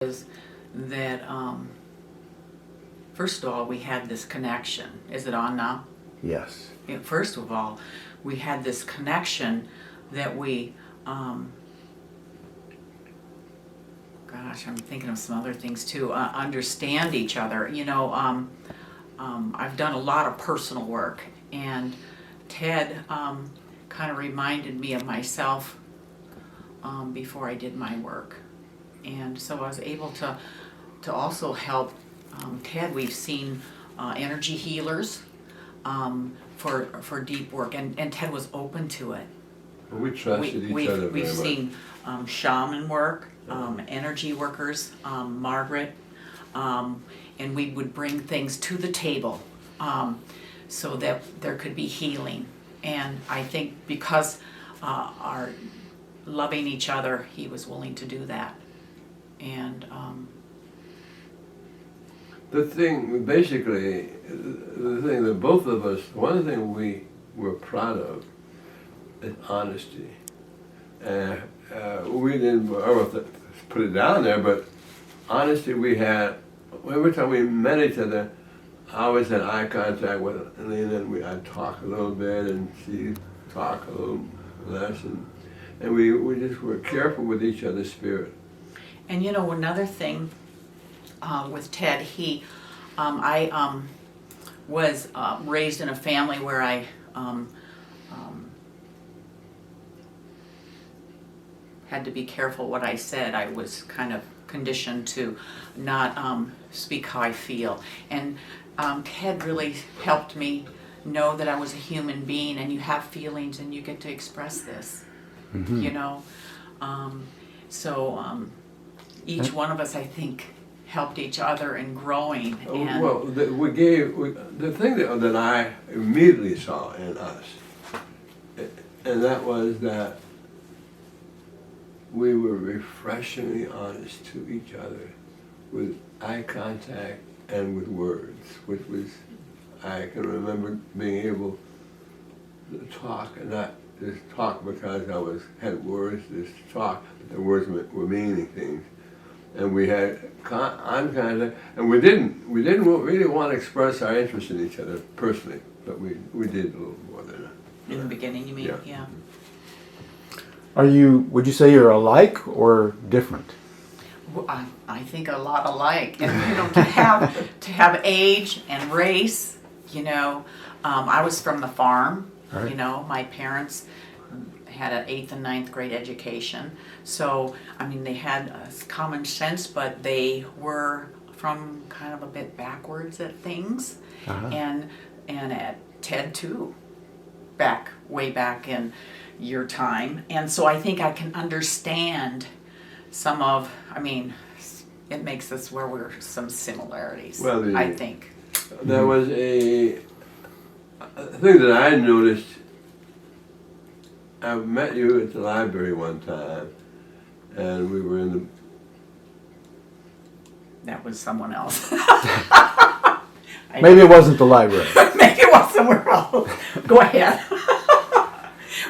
is that first of all, we had this connection. Is it on now? Yes. First of all, we had this connection that we gosh, I'm thinking of some other things too. Understand each other. You know, I've done a lot of personal work, and Ted kind of reminded me of myself before I did my work. And so I was able to also help Ted. We've seen energy healers for deep work, and Ted was open to it. We trusted each other very We've much. seen shaman work, energy workers, Margaret, and we would bring things to the table so that there could be healing. And I think because our loving each other, he was willing to do that. And The thing, basically, the thing that both of us, one thing we were proud of is honesty. We didn't ever put it down there, but honesty we had, every time we met each other, I always had eye contact with Lena, and I'd talk a little bit, and she'd talk a little less, and we just were careful with each other's spirit. And you know, another thing with Ted, I was raised in a family where I had to be careful what I said. I was kind of conditioned to not speak how I feel. And Ted really helped me know that I was a human being, and you have feelings and you get to express this, you know. Each one of us, I think, helped each other in growing. And Well, the thing that I immediately saw in us, and that was that we were refreshingly honest to each other with eye contact and with words, which was, I can remember being able to talk and not just talk because I had words, just talk, but the words were meaning things. And we had contact, and we didn't really want to express our interest in each other personally, but we did a little more than that. in the beginning, you mean? Yeah. Would you say you're alike or different? Well, I think a lot alike, and you know, to have age and race, you know, I was from the farm. Right. You know, my parents had an 8th and 9th grade education, so I mean they had common sense, but they were from kind of a bit backwards at things, and at Ted too, way back in your time, and so I think I can understand some of. I mean, it makes us where we're some similarities. Well, I think there was a thing that I noticed. I met you at the library one time, and we were in the... that was someone else. Maybe it wasn't the library. Maybe it was somewhere else. Go ahead.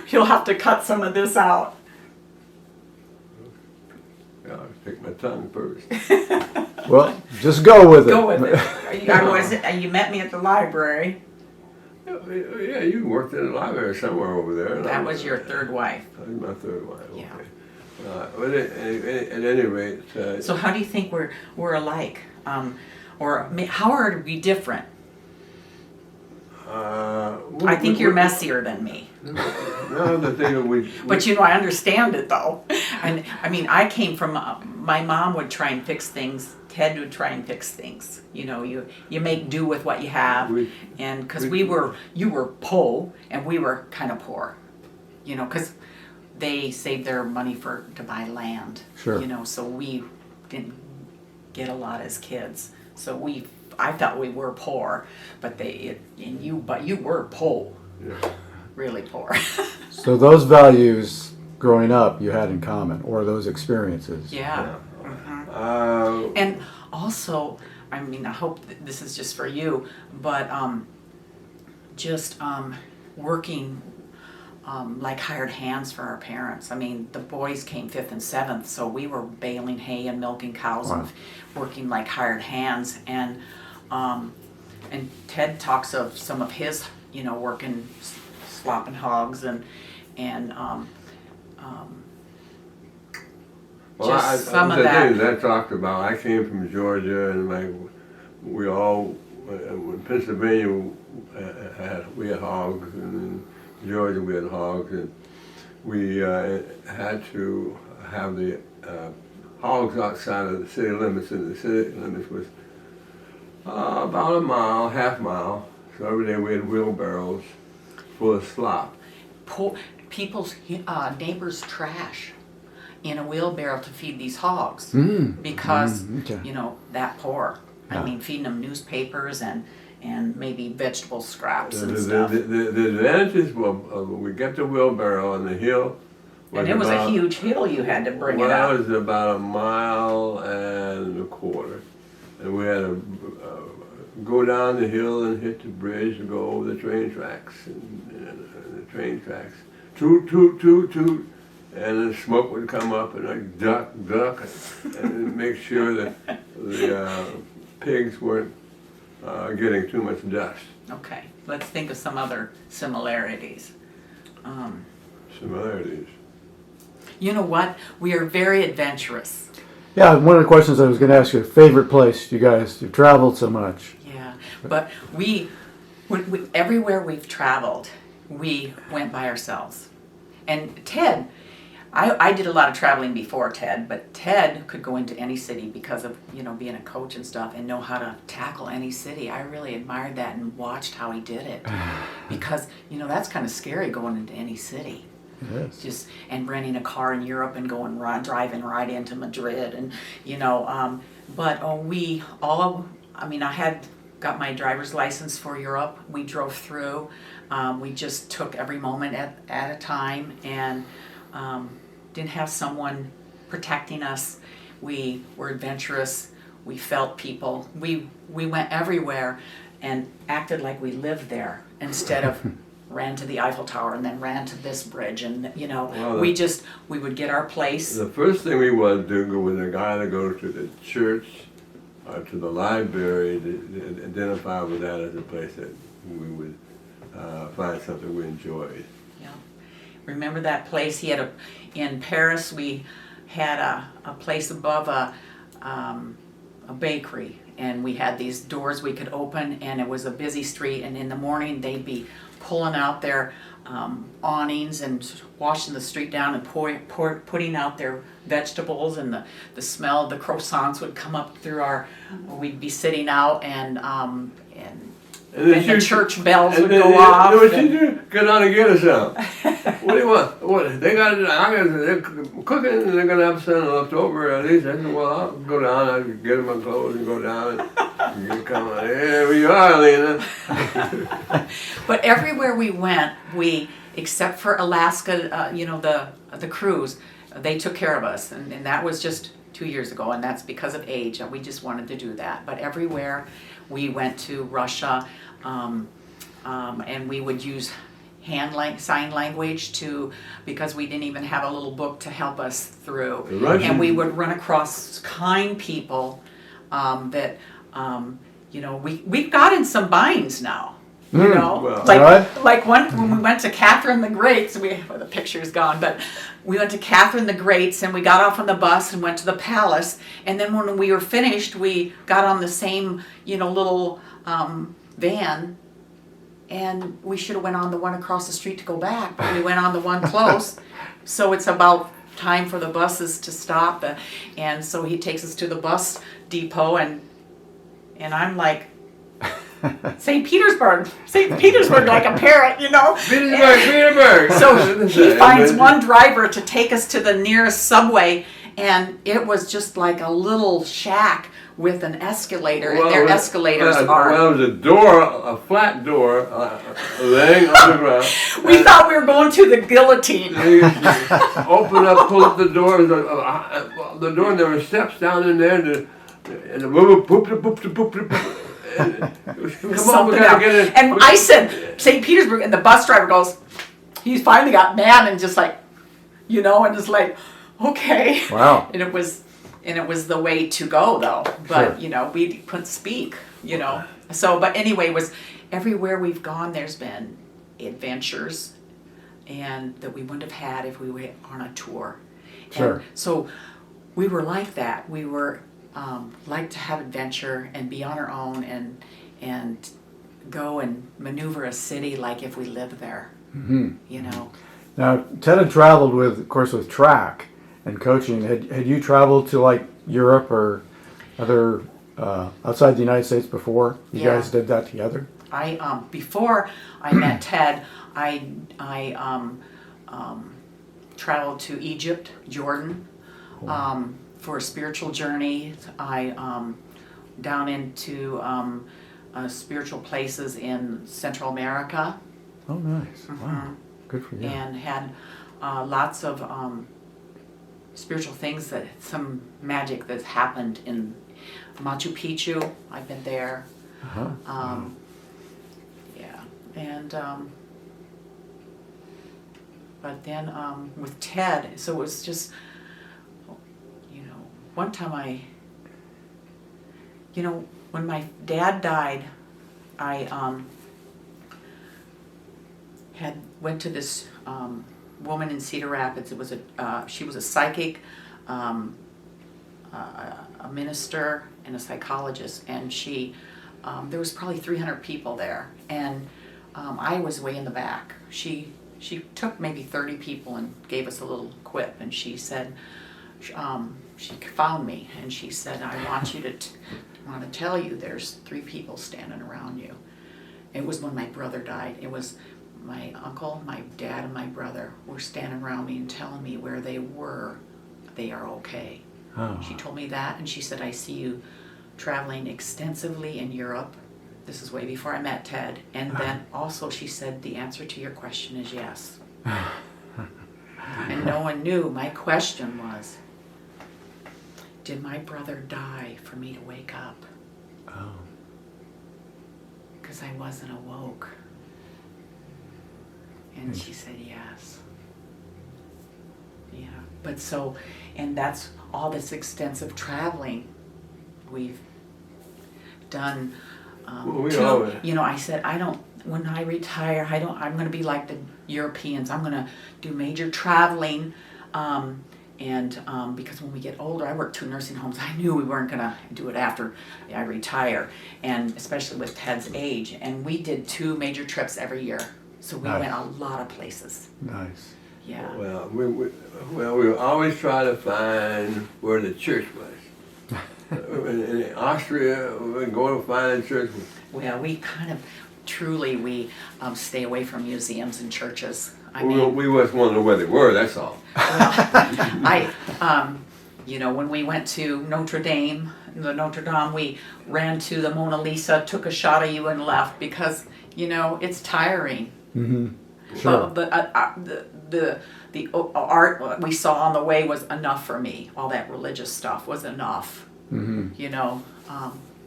You'll have to cut some of this out. Yeah, I'll pick my tongue first. Well, just go with it. Go with it. You met me at the library. Yeah, you worked in the library somewhere over there. That was your third wife. That was my third wife, okay. Yeah. But at any rate... So how do you think we're alike? Or how are we different? I think you're messier than me. No, the thing that we... But you know, I understand it though. And I mean, I came from, my mom would try and fix things. Ted would try and fix things. You know, you make do with what you have. And because you were po and we were kind of poor. You know, because they saved their money to buy land. Sure. You know, so we didn't get a lot as kids. So I thought we were poor, but you were po. Yeah. Really poor. So those values growing up you had in common, or those experiences. Yeah. And also, I mean, I hope that this is just for you, but just working like hired hands for our parents. I mean, the boys came 5th and 7th, so we were baling hay and milking cows and working like hired hands. And Ted talks of some of his, working, slopping hogs and just some of the that. things I talked about. I came from Georgia, and we all, in Pennsylvania, we had hogs, and in Georgia we had hogs, and we had to have the hogs outside of the city limits, and the city limits was about a mile, half mile. So every day we had wheelbarrows full of slop. People's neighbors' trash in a wheelbarrow to feed these hogs because that poor. I mean, feeding them newspapers and maybe vegetable scraps and stuff. The advantages we get the wheelbarrow on the hill. And it was a huge hill you had to bring it up. Well, it was about 1.25 miles, and we had to go down the hill and hit the bridge and go over the train tracks and the train tracks. Toot, toot, toot, toot. And the smoke would come up, and I'd duck, and make sure that the pigs weren't getting too much dust. Okay, let's think of some other similarities. Similarities. You know what? We are very adventurous. Yeah, one of the questions I was going to ask you, favorite place you guys, you've traveled so much. Yeah, but we everywhere we've traveled, we went by ourselves. And Ted, I did a lot of traveling before Ted, but Ted could go into any city because of, being a coach and stuff and know how to tackle any city. I really admired that and watched how he did it. Because, that's kind of scary going into any city. Yes. And renting a car in Europe and driving right into Madrid and, but I had got my driver's license for Europe. We drove through. We just took every moment at a time and didn't have someone protecting us. We were adventurous. We felt people. We went everywhere and acted like we lived there instead of ran to the Eiffel Tower and then ran to this bridge and we would get our place. The first thing we wanted to do was a guy to go to the church or to the library to identify with that as a place that we would find something we enjoyed. Yeah. Remember that place? In Paris we had a place above a bakery, and we had these doors we could open, and it was a busy street, and in the morning they'd be pulling out their awnings and washing the street down and putting out their vegetables, and the smell of the croissants would come up through we'd be sitting out and the church bells would go off. What you do? Get on and get us some. What do you want? What they got? They're cooking, and they're gonna have something left over at least. I said, well, I'll go down. I'll get them my clothes and go down and come on. Here you are, Lena. But everywhere we went, except for Alaska, the cruise, they took care of us, and that was just 2 years ago, and that's because of age. We just wanted to do that. But everywhere we went to Russia, and we would use sign language because we didn't even have a little book to help us through. And we would run across kind people that, we've got in some binds now. Well, like when we went to Catherine the Great's, the picture's gone, but we went to Catherine the Great's and we got off on the bus and went to the palace, and then when we were finished, we got on the same, little van, and we should have went on the one across the street to go back, but we went on the one close, so it's about time for the buses to stop, and so he takes us to the bus depot, and I'm like, St. Petersburg, like a parrot, Petersburg. So he finds one driver to take us to the nearest subway, and it was just like a little shack with an escalator, and their escalators are. Well, it was a flat door, laying on the ground. We thought we were going to the guillotine. Open up, pull up the door. The door, and there were steps down in there, and the boop. And come on, we gotta get in. And I said, St. Petersburg, and the bus driver goes, he finally got mad and just like, you know, and just like, okay. Wow. And it was the way to go though. But Sure. you know, we couldn't speak. You know. So, but anyway, it was everywhere we've gone. There's been adventures, and that we wouldn't have had if we were on a tour. Sure. And so we were like that. We were like to have adventure and be on our own and go and maneuver a city like if we lived there. Mm-hmm. You know. Now, Ted had traveled with, of course, with track and coaching. Had you traveled to like Europe or other outside the United States before? You Yeah. guys did that together? I before I met Ted, I traveled to Egypt, Jordan, for a spiritual journey. I down into spiritual places in Central America, Oh, nice. Wow. Good for you. and had lots of spiritual things, that some magic that's happened in Machu Picchu. I've been there. Uh-huh. Yeah, and but then with Ted, so it was just, you know, one time when my dad died, I went to this woman in Cedar Rapids. It was she was a psychic, a minister, and a psychologist, and she. There was probably 300 people there, and I was way in the back. She took maybe 30 people and gave us a little quip, and she said, she found me, and she said, I want you to want to tell you there's 3 people standing around you. It was when my brother died. It was my uncle, my dad, and my brother were standing around me and telling me where they were. They are okay. Oh. She told me that, and she said, I see you traveling extensively in Europe. This is way before I met Ted. And then also she said, the answer to your question is yes. And no one knew. My question was, did my brother die for me to wake up? Oh. Because I wasn't awoke. And she said yes. Yeah. But so, and that's all this extensive traveling we've done. You know, I said, when I retire, I'm going to be like the Europeans. I'm going to do major traveling. Because when we get older, I worked 2 nursing homes. I knew we weren't going to do it after I retire, and especially with Ted's age. And we did 2 major trips every year. So we Nice. went a lot of places. Nice. Yeah. Well, we always try to find where the church was. In Austria, we go to find a church. Well, we kind of, truly, we stay away from museums and churches. I We mean, just want to know where they were, that's all. when we went to Notre Dame, we ran to the Mona Lisa, took a shot of you and left because, it's tiring. Mm-hmm. Sure. But the art we saw on the way was enough for me. All that religious stuff was enough. Mm-hmm.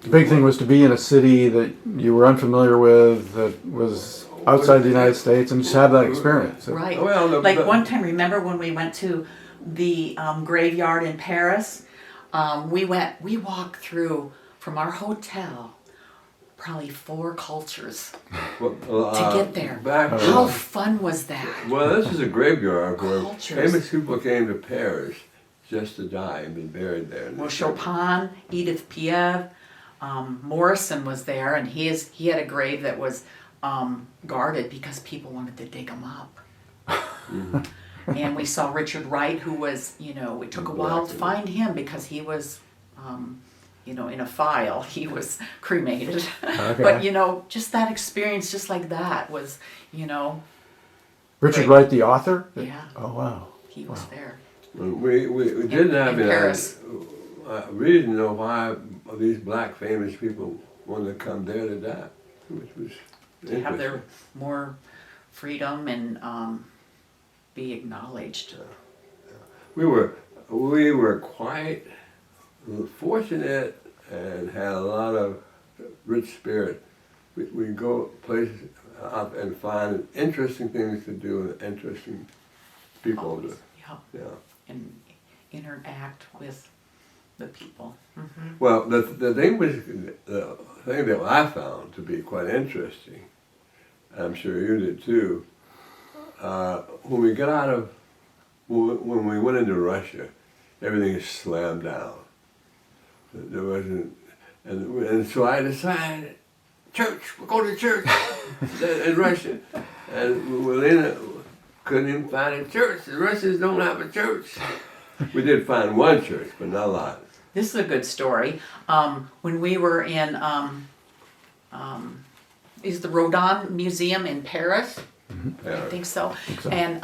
The big thing was to be in a city that you were unfamiliar with, that was outside the United States, and just have that experience. Right. Well, One time, remember when we went to the graveyard in Paris? We walked through from our hotel probably 4 cultures to get there. How fun was that? Well, this is a graveyard where Cultures. famous people came to Paris just to die and be buried there. Well, Chopin, Edith Piaf, Morrison was there, and he had a grave that was guarded because people wanted to dig him up. Mhm. And we saw Richard Wright, who was, it took a while to find him because he was, in a file. He was cremated. Okay. But, just that experience, just like that, was, Richard Great. Wright, the author? Yeah. Oh, wow. he was there. We didn't have in Paris. We didn't know why these black famous people wanted to come there to die, which was To have their interesting. more freedom and be acknowledged. We were quite fortunate and had a lot of rich spirit. We go places. up and find interesting things to do and interesting people to, Yeah, yeah. and interact with the people. Well, the thing that I found to be quite interesting, I'm sure you did too, when we got out of, when we went into Russia, everything is slammed down. There wasn't, and so I decided, church, we'll go to church in Russia. And Lena couldn't even find a church. The Russians don't have a church. We did find one church, but not a lot. This is a good story. When we were in, is the Rodin Museum in Paris? I think so. And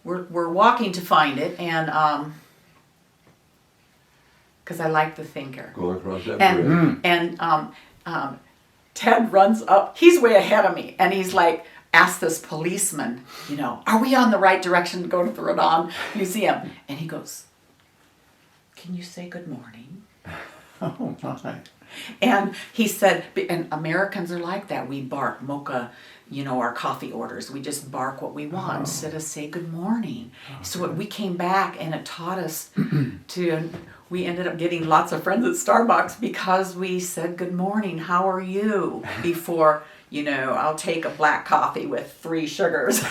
we're walking to find it, and because I like the thinker. Going across that bridge. And Ted runs up. He's way ahead of me, and he's like, asked this policeman, you know, are we on the right direction to go to the Rodin Museum? And he goes, can you say good morning? Oh my. And he said, and Americans are like that. We bark mocha, you know, our coffee orders. We just bark what we want instead of say good morning. So we came back and it taught us to, we ended up getting lots of friends at Starbucks because we said good morning, how are you? Before, you know, I'll take a black coffee with 3 sugars,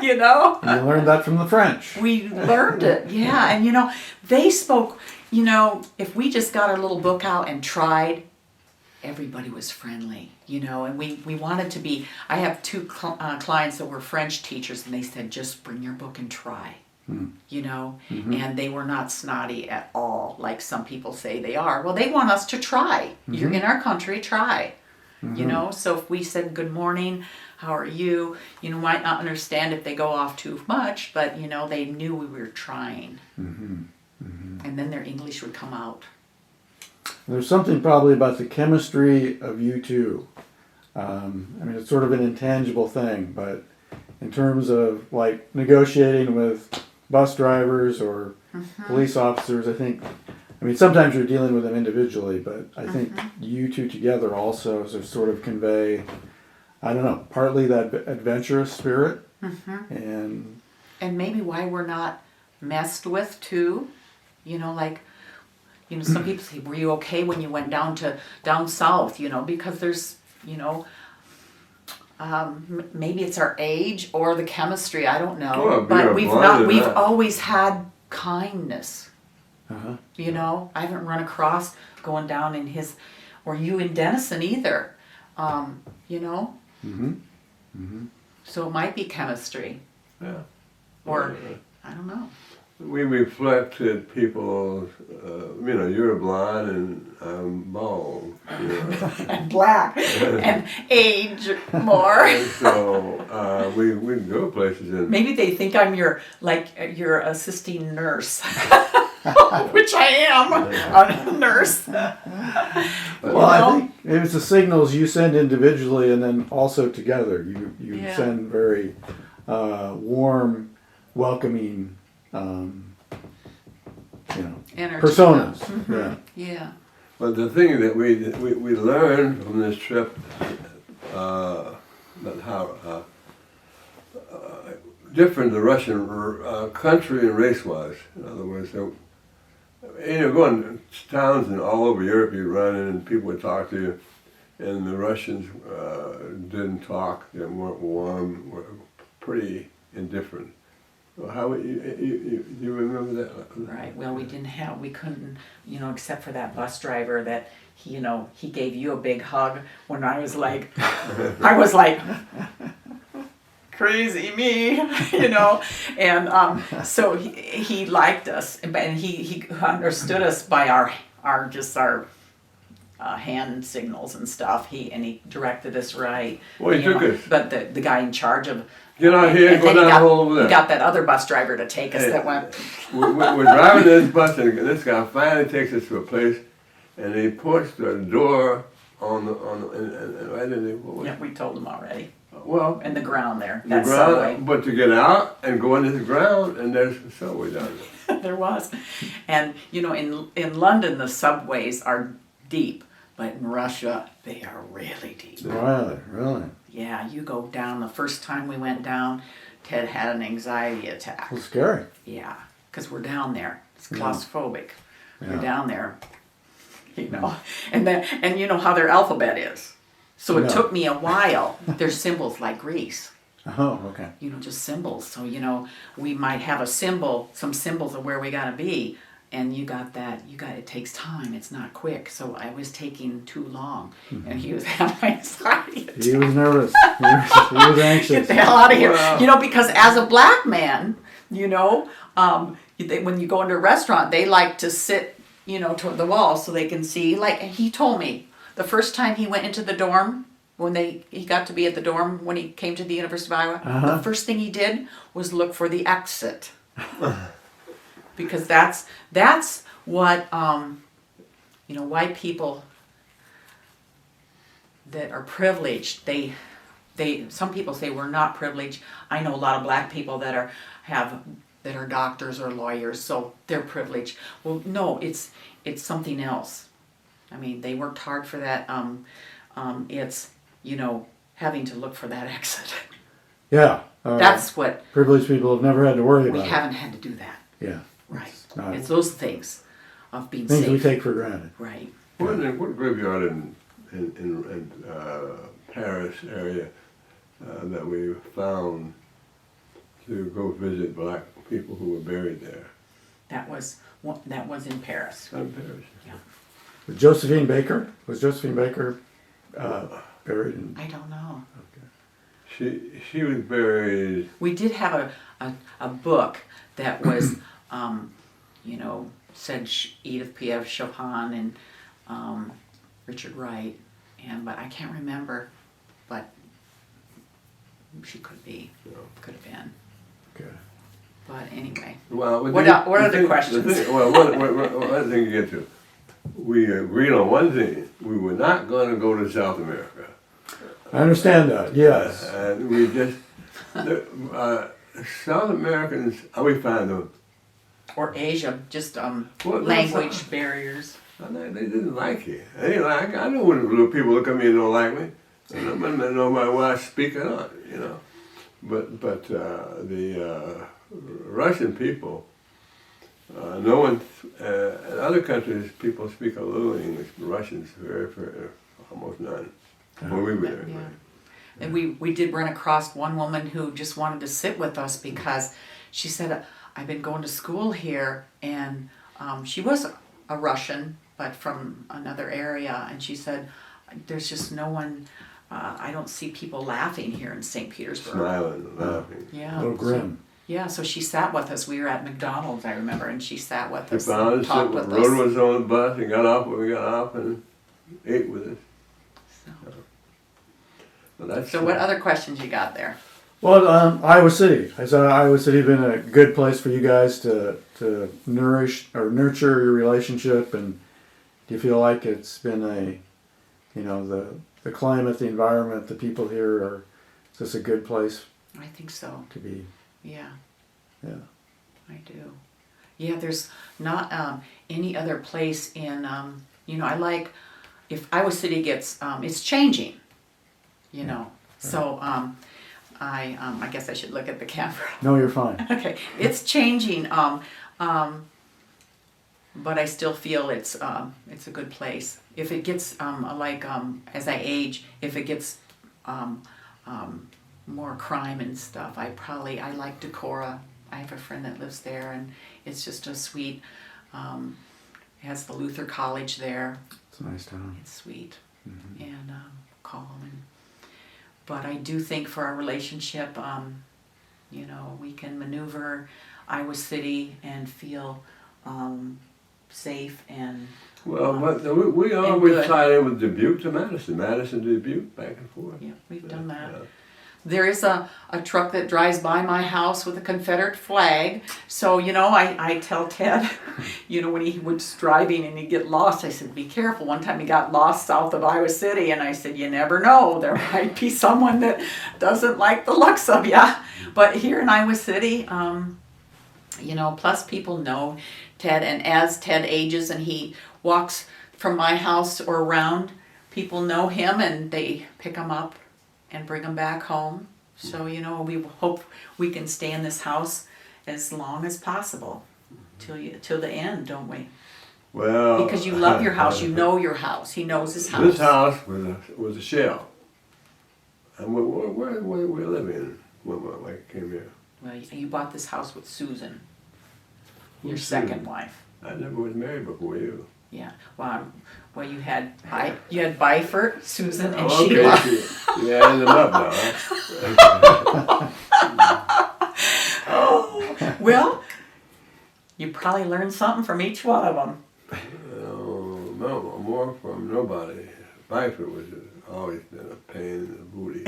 you know? You learned that from the French. We learned it, yeah. And, you know, they spoke, you know, if we just got our little book out and tried, everybody was friendly, you know, and we wanted to be, I have 2 clients that were French teachers, and they said, just bring your book and try, you know, and they were not snotty at all, like some people say they are. Well, they want us to try. You're in our country, try. You know, so if we said good morning, how are you, you know, might not understand if they go off too much, but, you know, they knew we were trying. And then their English would come out. There's something probably about the chemistry of you two. I mean, it's sort of an intangible thing, but in terms of like negotiating with bus drivers or police officers, I mean, sometimes you're dealing with them individually, but I think you two together also sort of convey, I don't know, partly that adventurous spirit, and maybe why we're not messed with too, you know, like, you know, some people say, were you okay when you went down south, you know, because there's, you know, maybe it's our age or the chemistry, I don't know, Well, but we've that. always had kindness. You know, I haven't run across going down in his, or you in Denison either, you know? So it might be chemistry. Yeah. Or, I don't know. We reflected people's, you know, you're blonde and I'm bald. You know. And black. And age more. And so we'd go places and Maybe they think I'm your assisting nurse. Which I am, a nurse. well, I think it's the signals you send individually and then also together. You send very warm, welcoming, you know, Energy. personas. Yeah. But the thing that we learned from this trip, about how different the Russian country and race was. In other words, you know, going to towns and all over Europe, you run in and people would talk to you, and the Russians didn't talk. They weren't warm. Were pretty indifferent. Well, how you remember that? Right. Well, we couldn't, you know, except for that bus driver that he, you know, he gave you a big hug when I was like, crazy me, you know, and so he liked us, and he understood us by our hand signals and stuff. He directed us right. Well, he took us. But the guy in charge of Get out here and go down the hole over there. He got that other bus driver to take us that went. We're driving this bus, and this guy finally takes us to a place, and he puts the door on and right in the. Yeah, we told him already. Well, in the ground there. The That's ground, subway. but to get out and go into the ground, and there's the subway down there. There was, and you know, in London the subways are deep, But in Russia, they are really deep. Really. Yeah, you go down. The first time we went down, Ted had an anxiety attack. It's scary. Yeah, because we're down there. It's Yeah. claustrophobic. Yeah. We're down there, you know. And you know how their alphabet is. So it Yeah. took me a while. There's symbols like Greece. Oh, okay. You know, just symbols. So, you know, we might have a symbol, some symbols of where we gotta be, and it takes time, it's not quick. So I was taking too long, and he was having anxiety attack. He was nervous. He was Get anxious. the hell out of here. Wow. You know, because as a black man, you know, when you go into a restaurant, they like to sit, you know, toward the wall so they can see. Like, he told me, the first time he went into the dorm, when he got to be at the dorm when he came to the University of Iowa, Uh-huh. the first thing he did was look for the exit. Because that's what, you know, white people that are privileged, some people say we're not privileged. I know a lot of black people that are doctors or lawyers, so they're privileged. Well, no, it's something else. I mean, they worked hard for that. It's, you know, having to look for that exit. Yeah. That's what Privileged people have never had to worry we about. haven't had to do that. Yeah. Right. It's not- It's those things of being Things safe. we take for granted. Right. What graveyard in Paris area that we found to go visit black people who were buried there? That was in Paris. In Paris. Was Josephine Baker buried in? I don't know. She was buried. We did have a book that was, you know, said Edith Piaf, Chopin, and Richard Wright, but I can't remember. But she could have been. Okay. But anyway, Well, what other questions? One other thing to get to. We agreed on one thing. We were not going to go to South America. I understand that. Yes. And we just, South Americans, we find them. Or Asia, just Well, language barriers. They didn't like it. They didn't like. I know when little people look at me and don't like me. And I don't know why I speak or not, you know. But the Russian people, no one, in other countries, people speak a little English. But Russians, very, almost none. When we were there. Yeah. And we did run across one woman who just wanted to sit with us because she said, I've been going to school here, and she was a Russian, but from another area, and she said, there's just no one, I don't see people laughing here in St. Petersburg. Smiling, laughing. A Yeah. little grim. So she sat with us. We were at McDonald's, I remember, and she sat with We us found and us, talked with rode us. us on the bus and got off when we got off and ate with us. So what other questions you got there? Well, Iowa City. Has Iowa City been a good place for you guys to nourish or nurture your relationship? And do you feel like it's been the climate, the environment, the people here is this a good place I think so. to be? Yeah. Yeah. I do. Yeah, there's not any other place in, I like, if Iowa City gets, it's changing, you know. So I guess I should look at the camera. No, you're fine. Okay, it's changing, but I still feel it's a good place. If it gets, as I age, if it gets more crime and stuff, I like Decorah. I have a friend that lives there, and it's just a sweet, it has the Luther College there. It's a nice town. It's sweet and calm. But I do think for our relationship, we can maneuver Iowa City and feel safe and Well, but we and always good. tied in with Dubuque to Madison to Dubuque, back and forth. yeah, we've done that. Yeah. There is a truck that drives by my house with a Confederate flag. So, I tell Ted, when he was driving and he'd get lost, I said, be careful. One time he got lost south of Iowa City, and I said, you never know. There might be someone that doesn't like the looks of you. But here in Iowa City, plus people know Ted, and as Ted ages and he walks from my house or around, people know him and they pick him up and bring him back home. So, you know, we hope we can stay in this house as long as possible, till the end, don't we? Well, Because you love your house, you know your house, he knows his house. This house was a shell. And where were we living when I came here? Well, you bought this house with Susan, your Who's second Susan? wife. I never was married before you. Yeah, well, you had Byford, Susan, and Oh, Sheila. okay, you added them up now, huh? Oh, well, you probably learned something from each one of them. Oh, no, more from nobody. Byford was always been a pain in the booty.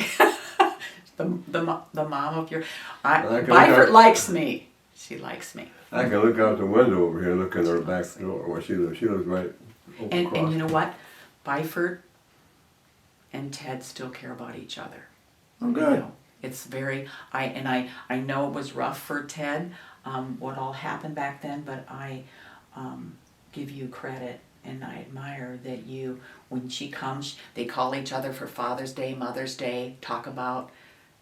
The mom of your, I can Byford look up- likes me. She likes me. I can look out the window over here, look in her back door where she lives. She lives right over And across. you know what? Byford and Ted still care about each other. Oh, You good. know, it's very, I know it was rough for Ted, what all happened back then, but I give you credit and I admire that you, when she comes, they call each other for Father's Day, Mother's Day, talk about,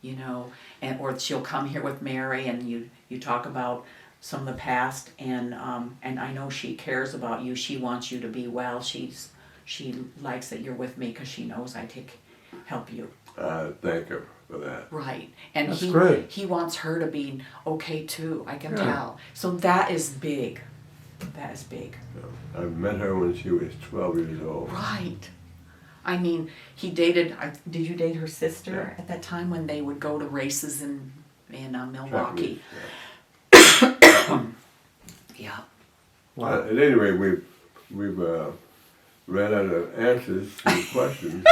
you know, or she'll come here with Mary and you talk about some of the past, and I know she cares about you. She wants you to be well. She likes that you're with me because she knows I help you. Thank her for that. Right, and That's great. he wants her to be okay too. I can tell. So that is big. That is big. I met her when she was 12 years old. Right. I mean, he dated. Did you date her sister at that time when they would go to races in Milwaukee? Yeah. Wow. At any rate, we've ran out of answers to the questions.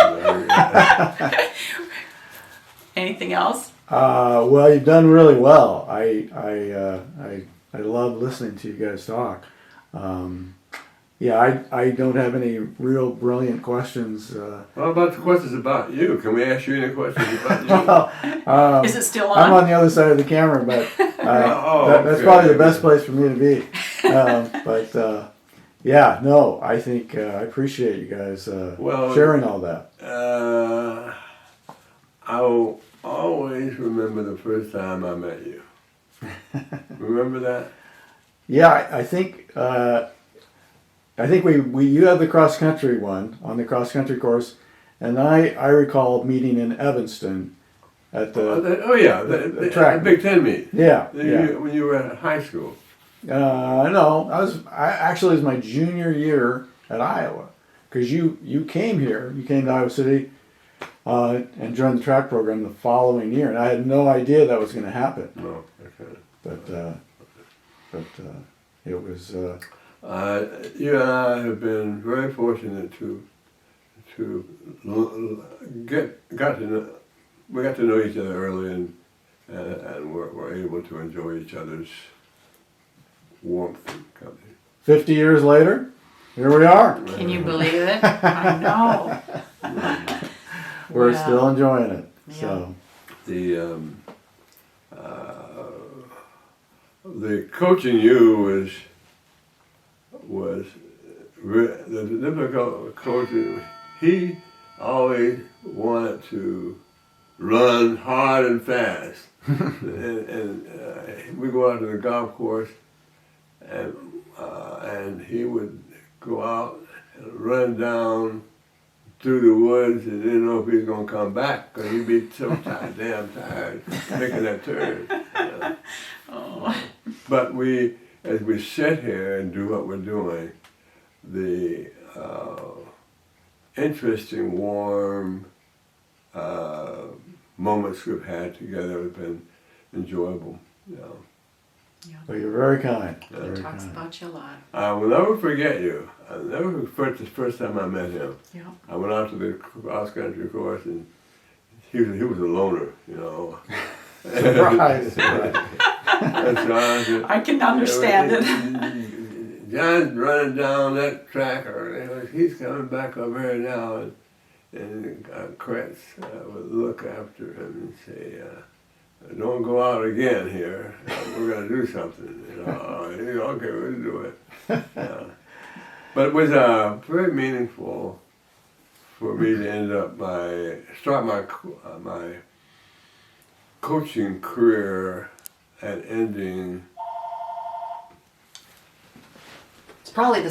Anything else? Well, you've done really well. I love listening to you guys talk. Yeah, I don't have any real brilliant questions. What about the questions about you? Can we ask you any questions about you? Is it still on? I'm on the other side of the camera, but that's okay. probably the best place for me to be. But yeah, no, I think I appreciate you guys Well, sharing all that. I'll always remember the first time I met you. Remember that? Yeah, I think we you had the cross country one on the cross country course, and I recall meeting in Evanston at the the track. Big Ten meet. yeah. When you were at high school. No, actually it was my junior year at Iowa, because you came here, you came to Iowa City, and joined the track program the following year, and I had no idea that was going to happen. No, okay. But it was. You and I have been very fortunate to we got to know each other early, and we're able to enjoy each other's warmth and company. 50 years later, here we are. Can you believe it? I know. We're Wow. still enjoying it. Yeah. The coaching you was the difficult coaching. He always wanted to run hard and fast, and we go out to the golf course, and he would go out and run down through the woods and didn't know if he was going to come back because he'd be so damn tired making that turn. Oh. But as we sit here and do what we're doing, the interesting, warm moments we've had together have been enjoyable. You know. Well, you're very kind. Yeah. Very Talks kind. about you a lot. I will never forget you. I'll never forget the first time I met him. Yeah. I went out to the cross-country course, and he was a loner, you know. Surprise. And so I said, I can understand it. John's running down that track, or he's coming back over here now, and Kretz would look after him and say, "Don't go out again here. We're going to do something." You know, okay, we'll do it. But it was very meaningful for me to end up start my coaching career and ending It's probably the